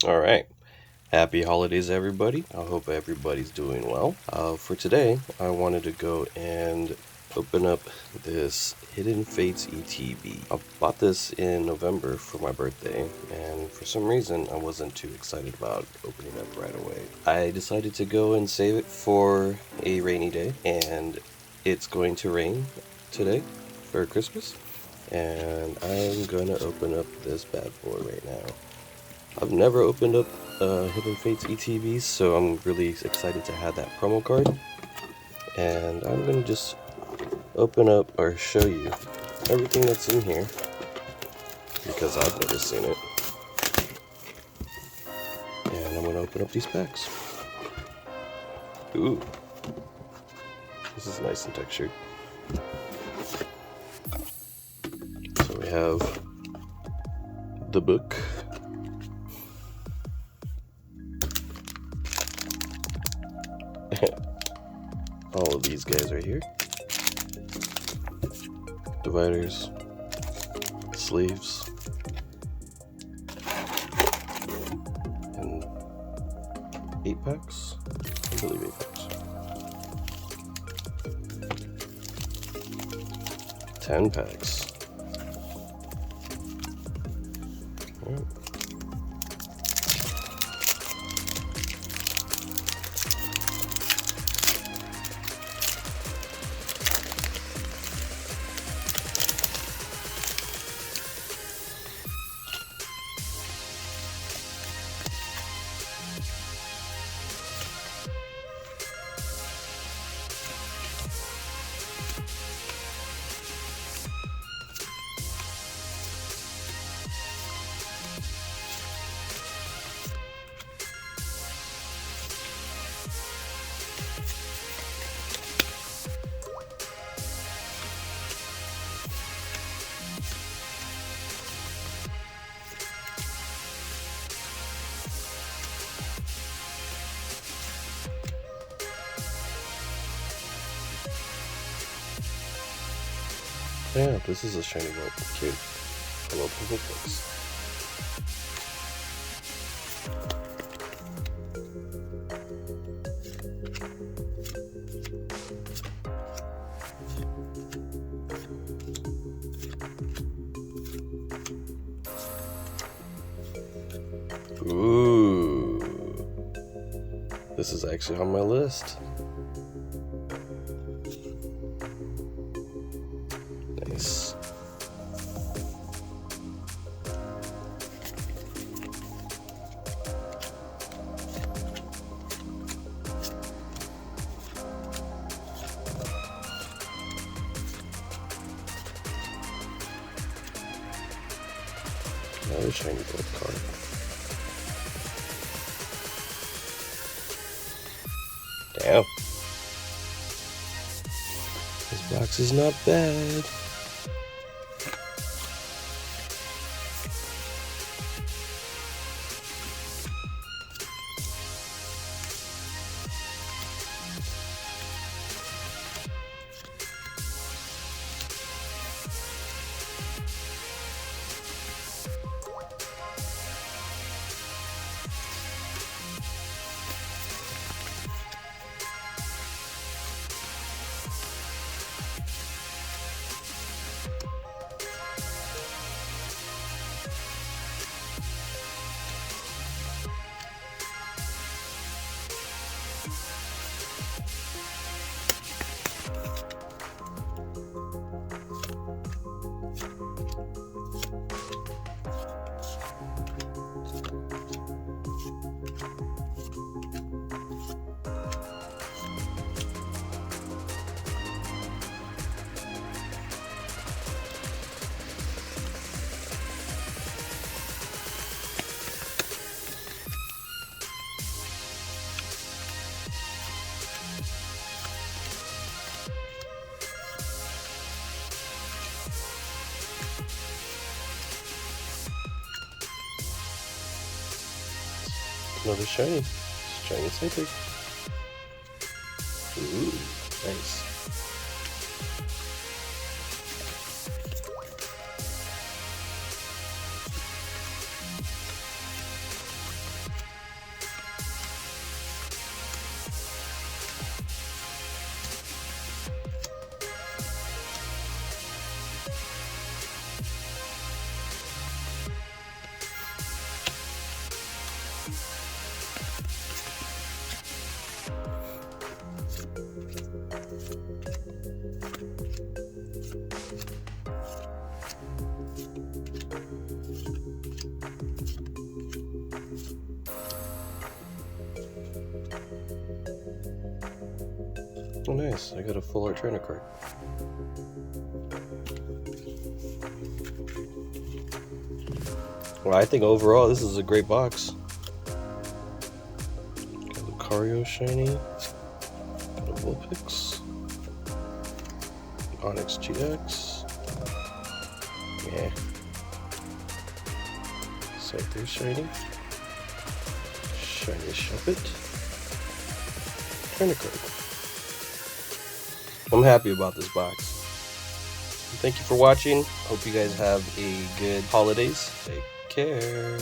All right. Happy holidays, everybody. I hope everybody's doing well. For today, I wanted to go and open up this Hidden Fates ETB. I bought this in November for my birthday, and for some reason, I wasn't too excited about opening it right away. I decided to go and save it for a rainy day, and it's going to rain today for Christmas, and I'm gonna open up this bad boy right now. I've never opened up Hidden Fates ETBs, so I'm really excited to have that promo card. And I'm going to just open up or show you everything that's in here, because I've never seen it. And I'm going to open up these packs. Ooh, this is nice and textured. So we have the book. All of these guys right here. Dividers, sleeves, and 8 packs. I believe 8 packs. 10 packs. All right. Yeah, this is a shiny vault. Cute. I love purple books. Ooh. This is actually on my list. Nice. Another shiny gold card. Damn. This box is not bad. Another shiny. Shiny Psychic. Ooh, nice. Oh nice, I got a full art trainer card. Well, I think overall this is a great box. Got a Lucario shiny, got a Vulpix, Onyx GX, yeah, Scyther shiny, shiny Shuppet, trainer card. I'm happy about this box. Thank you for watching. Hope you guys have a good holidays. Take care.